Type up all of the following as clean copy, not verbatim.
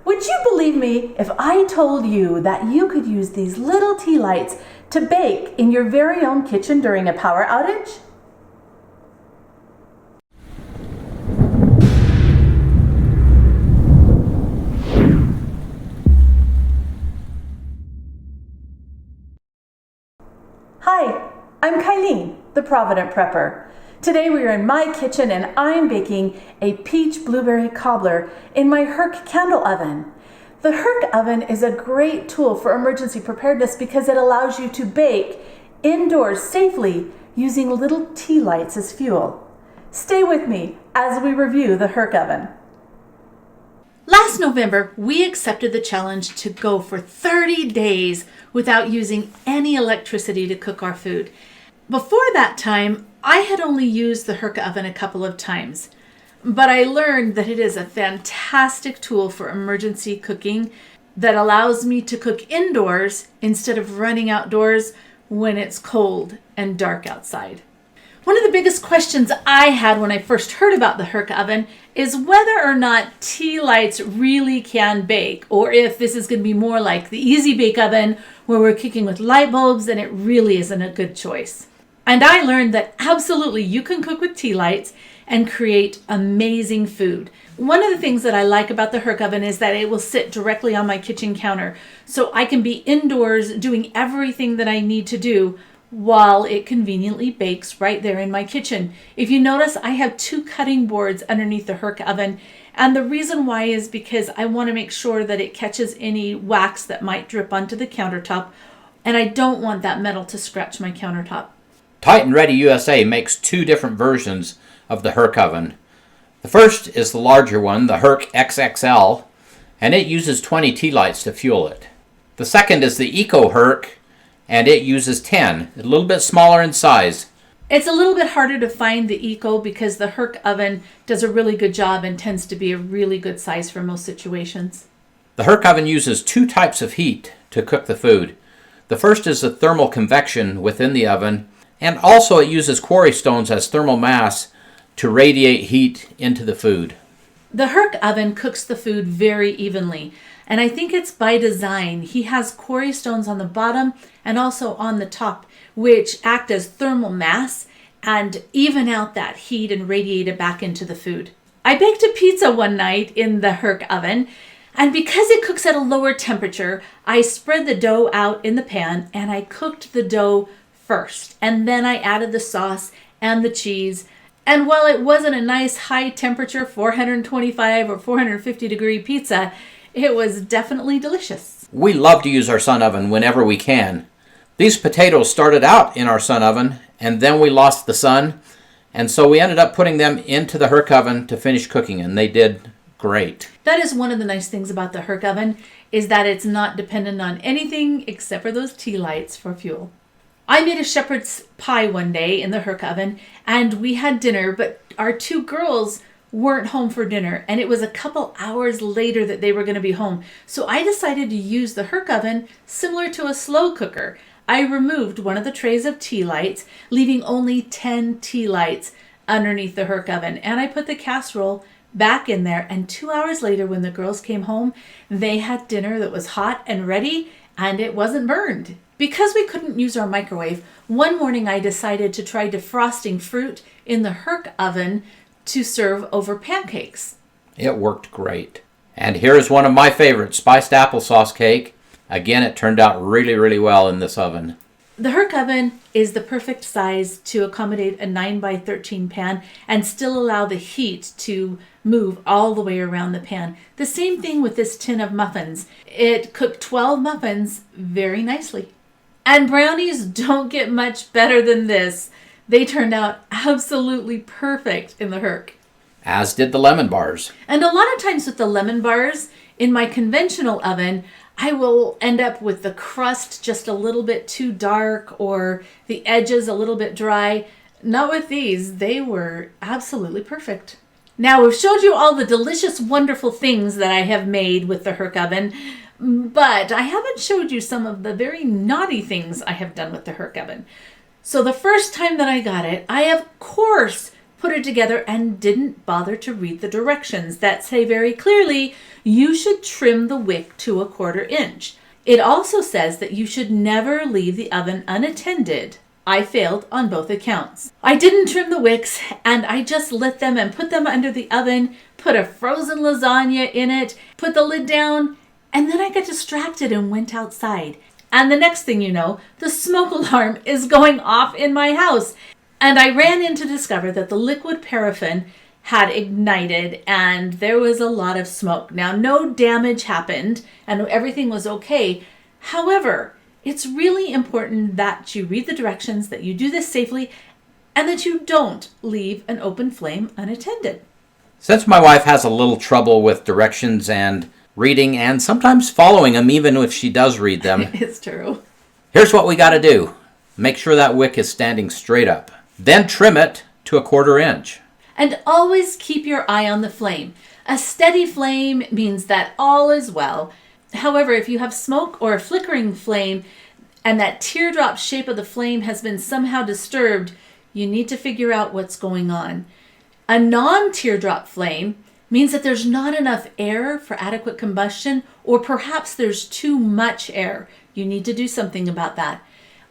Would you believe me if I told you that you could use these little tea lights to bake in your very own kitchen during a power outage? Hi, I'm Kylene, the Provident Prepper. Today we are in my kitchen and I'm baking a peach blueberry cobbler in my Herc candle oven. The Herc oven is a great tool for emergency preparedness because it allows you to bake indoors safely using little tea lights as fuel. Stay with me as we review the Herc oven. Last November, we accepted the challenge to go for 30 days without using any electricity to cook our food. Before that time, I had only used the Herc oven a couple of times, but I learned that it is a fantastic tool for emergency cooking that allows me to cook indoors instead of running outdoors when it's cold and dark outside. One of the biggest questions I had when I first heard about the Herc oven is whether or not tea lights really can bake, or if this is going to be more like the Easy Bake Oven where we're cooking with light bulbs and it really isn't a good choice. And I learned that absolutely you can cook with tea lights and create amazing food. One of the things that I like about the Herc oven is that it will sit directly on my kitchen counter, so I can be indoors doing everything that I need to do while it conveniently bakes right there in my kitchen. If you notice, I have 2 cutting boards underneath the Herc oven, and the reason why is because I want to make sure that it catches any wax that might drip onto the countertop, and I don't want that metal to scratch my countertop. Titan Ready USA makes 2 different versions of the Herc oven. The first is the larger one, the Herc XXL, and it uses 20 tea lights to fuel it. The second is the Eco Herc, and it uses 10, a little bit smaller in size. It's a little bit harder to find the Eco because the Herc oven does a really good job and tends to be a really good size for most situations. The Herc oven uses 2 types of heat to cook the food. The first is the thermal convection within the oven, and also it uses quarry stones as thermal mass to radiate heat into the food. The Herc oven cooks the food very evenly, and I think it's by design. He has quarry stones on the bottom and also on the top, which act as thermal mass and even out that heat and radiate it back into the food. I baked a pizza one night in the Herc oven, and because it cooks at a lower temperature, I spread the dough out in the pan and I cooked the dough first, and then I added the sauce and the cheese. And while it wasn't a nice high temperature 425 or 450 degree pizza, it was definitely delicious. We love to use our sun oven whenever we can. These potatoes started out in our sun oven, and then we lost the sun, and so we ended up putting them into the Herc oven to finish cooking, and they did great. That is one of the nice things about the Herc oven, is that it's not dependent on anything except for those tea lights for fuel. I made a shepherd's pie one day in the Herc oven, and we had dinner, but our 2 girls weren't home for dinner, and it was a couple hours later that they were going to be home. So I decided to use the Herc oven similar to a slow cooker. I removed one of the trays of tea lights, leaving only 10 tea lights underneath the Herc oven, and I put the casserole back in there, and 2 hours later when the girls came home, they had dinner that was hot and ready, and it wasn't burned. Because we couldn't use our microwave, one morning I decided to try defrosting fruit in the Herc oven to serve over pancakes. It worked great. And here's one of my favorites, spiced applesauce cake. Again, it turned out really, really well in this oven. The Herc oven is the perfect size to accommodate a 9x13 pan and still allow the heat to move all the way around the pan. The same thing with this tin of muffins. It cooked 12 muffins very nicely. And brownies don't get much better than this. They turned out absolutely perfect in the Herc. As did the lemon bars. And a lot of times with the lemon bars, in my conventional oven, I will end up with the crust just a little bit too dark or the edges a little bit dry. Not with these. They were absolutely perfect. Now, we've showed you all the delicious, wonderful things that I have made with the Herc oven, but I haven't showed you some of the very naughty things I have done with the Herc oven. So the first time that I got it, I of course put it together and didn't bother to read the directions that say very clearly you should trim the wick to 1/4 inch. It also says that you should never leave the oven unattended. I failed on both accounts. I didn't trim the wicks, and I just lit them and put them under the oven, put a frozen lasagna in it, put the lid down, and then I got distracted and went outside. And the next thing you know, the smoke alarm is going off in my house. And I ran in to discover that the liquid paraffin had ignited and there was a lot of smoke. Now, no damage happened and everything was okay. However, it's really important that you read the directions, that you do this safely, and that you don't leave an open flame unattended. Since my wife has a little trouble with directions and reading and sometimes following them, even if she does read them, It's true. here's what we got to do. Make sure that wick is standing straight up. Then trim it to 1/4 inch. And always keep your eye on the flame. A steady flame means that all is well. However, if you have smoke or a flickering flame and that teardrop shape of the flame has been somehow disturbed, you need to figure out what's going on. A non-teardrop flame means that there's not enough air for adequate combustion, or perhaps there's too much air. You need to do something about that.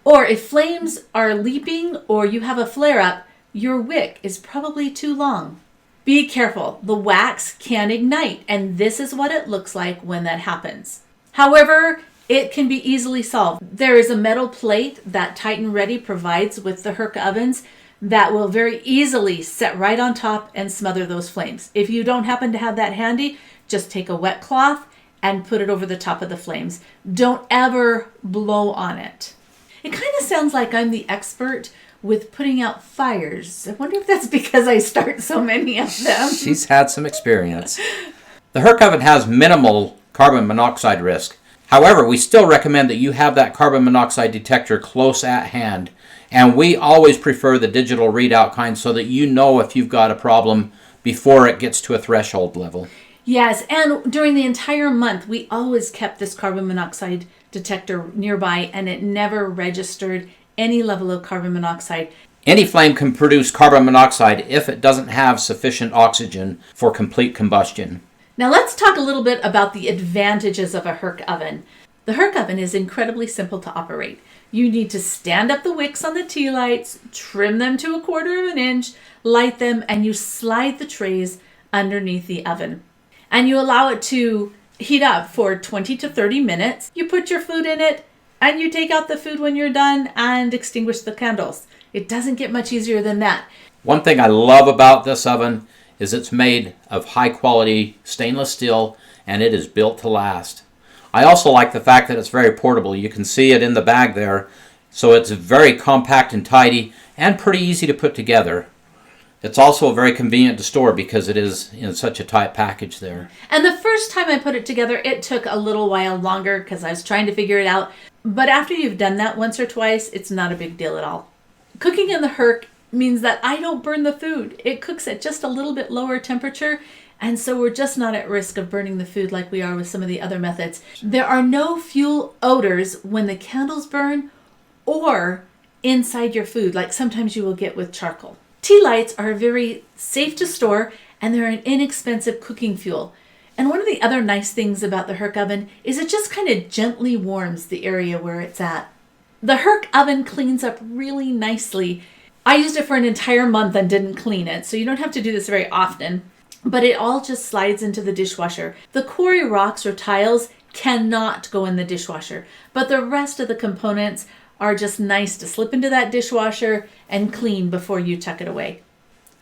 Or if flames are leaping or you have a flare-up, your wick is probably too long. Be careful, the wax can ignite, and this is what it looks like when that happens. However, it can be easily solved. There is a metal plate that Titan Ready provides with the Herc ovens that will very easily set right on top and smother those flames. If you don't happen to have that handy, just take a wet cloth and put it over the top of the flames. Don't ever blow on it. It kind of sounds like I'm the expert with putting out fires. I wonder if that's because I start so many of them. She's had some experience. The Herc oven has minimal carbon monoxide risk. However, we still recommend that you have that carbon monoxide detector close at hand. And we always prefer the digital readout kind so that you know if you've got a problem before it gets to a threshold level. Yes, and during the entire month, we always kept this carbon monoxide detector nearby, and it never registered any level of carbon monoxide. Any flame can produce carbon monoxide if it doesn't have sufficient oxygen for complete combustion. Now let's talk a little bit about the advantages of a Herc oven. The Herc oven is incredibly simple to operate. You need to stand up the wicks on the tea lights, trim them to 1/4 inch, light them, and you slide the trays underneath the oven. And you allow it to heat up for 20 to 30 minutes. You put your food in it, and you take out the food when you're done and extinguish the candles. It doesn't get much easier than that. One thing I love about this oven is it's made of high quality stainless steel and it is built to last. I also like the fact that it's very portable. You can see it in the bag there. So it's very compact and tidy and pretty easy to put together. It's also very convenient to store because it is in such a tight package there. And the first time I put it together, it took a little while longer because I was trying to figure it out. But after you've done that once or twice, it's not a big deal at all. Cooking in the Herc means that I don't burn the food. It cooks at just a little bit lower temperature, and so we're just not at risk of burning the food like we are with some of the other methods. There are no fuel odors when the candles burn or inside your food, like sometimes you will get with charcoal. Tea lights are very safe to store, and they're an inexpensive cooking fuel. And one of the other nice things about the Herc oven is it just kind of gently warms the area where it's at. The Herc oven cleans up really nicely. I used it for an entire month and didn't clean it, so you don't have to do this very often. But it all just slides into the dishwasher. The quarry rocks or tiles cannot go in the dishwasher, but the rest of the components are just nice to slip into that dishwasher and clean before you tuck it away.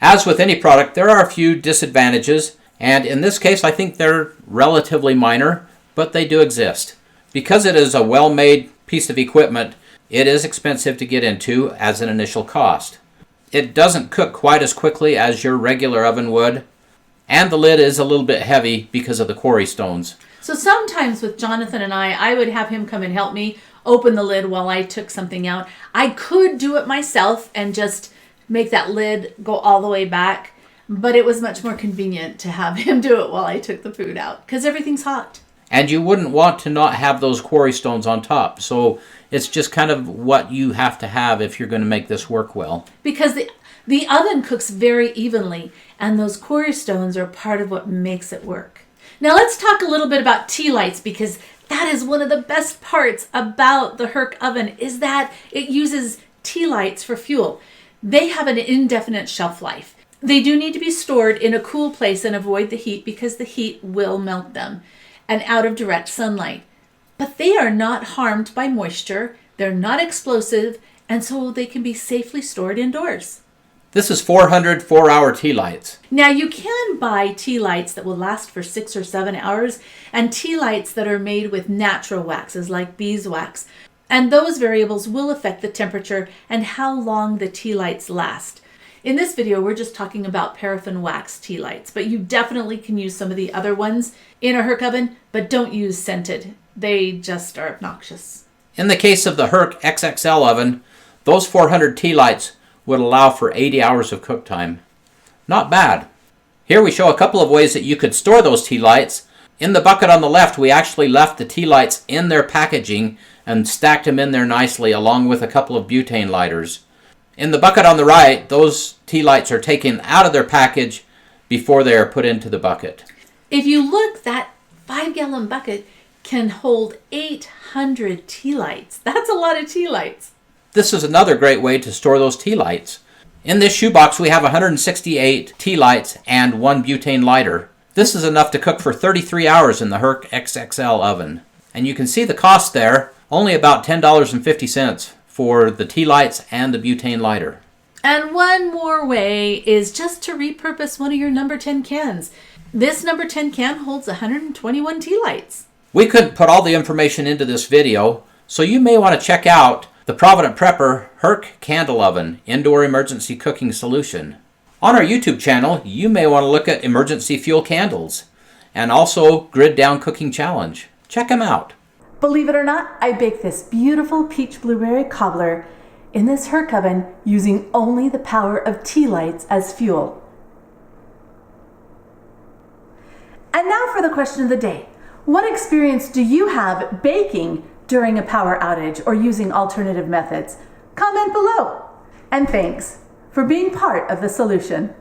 As with any product, there are a few disadvantages, and in this case I think they're relatively minor, but they do exist. Because it is a well-made piece of equipment, it is expensive to get into as an initial cost. It doesn't cook quite as quickly as your regular oven would, and the lid is a little bit heavy because of the quarry stones. So sometimes with Jonathan and I would have him come and help me open the lid while I took something out. I could do it myself and just make that lid go all the way back, but it was much more convenient to have him do it while I took the food out because everything's hot. And you wouldn't want to not have those quarry stones on top. So it's just kind of what you have to have if you're going to make this work well. Because The oven cooks very evenly, and those quarry stones are part of what makes it work. Now let's talk a little bit about tea lights, because that is one of the best parts about the Herc oven, is that it uses tea lights for fuel. They have an indefinite shelf life. They do need to be stored in a cool place and avoid the heat, because the heat will melt them, and out of direct sunlight. But they are not harmed by moisture, they're not explosive, and so they can be safely stored indoors. This is 400 4-hour tea lights. Now you can buy tea lights that will last for 6 or 7 hours, and tea lights that are made with natural waxes like beeswax. And those variables will affect the temperature and how long the tea lights last. In this video, we're just talking about paraffin wax tea lights, but you definitely can use some of the other ones in a Herc oven, but don't use scented. They just are obnoxious. In the case of the Herc XXL oven, those 400 tea lights would allow for 80 hours of cook time. Not bad. Here we show a couple of ways that you could store those tea lights. In the bucket on the left, we actually left the tea lights in their packaging and stacked them in there nicely, along with a couple of butane lighters. In the bucket on the right, those tea lights are taken out of their package before they are put into the bucket. If you look, that 5-gallon bucket can hold 800 tea lights. That's a lot of tea lights. This is another great way to store those tea lights. In this shoebox, we have 168 tea lights and 1 butane lighter. This is enough to cook for 33 hours in the Herc XXL oven. And you can see the cost there, only about $10.50 for the tea lights and the butane lighter. And one more way is just to repurpose one of your number 10 cans. This number 10 can holds 121 tea lights. We couldn't put all the information into this video, so you may want to check out the Provident Prepper Herc Candle Oven Indoor Emergency Cooking Solution. On our YouTube channel, you may want to look at emergency fuel candles and also Grid Down Cooking Challenge. Check them out. Believe it or not, I baked this beautiful peach blueberry cobbler in this Herc oven using only the power of tea lights as fuel. And now for the question of the day. What experience do you have baking during a power outage or using alternative methods? Comment below. And thanks for being part of the solution.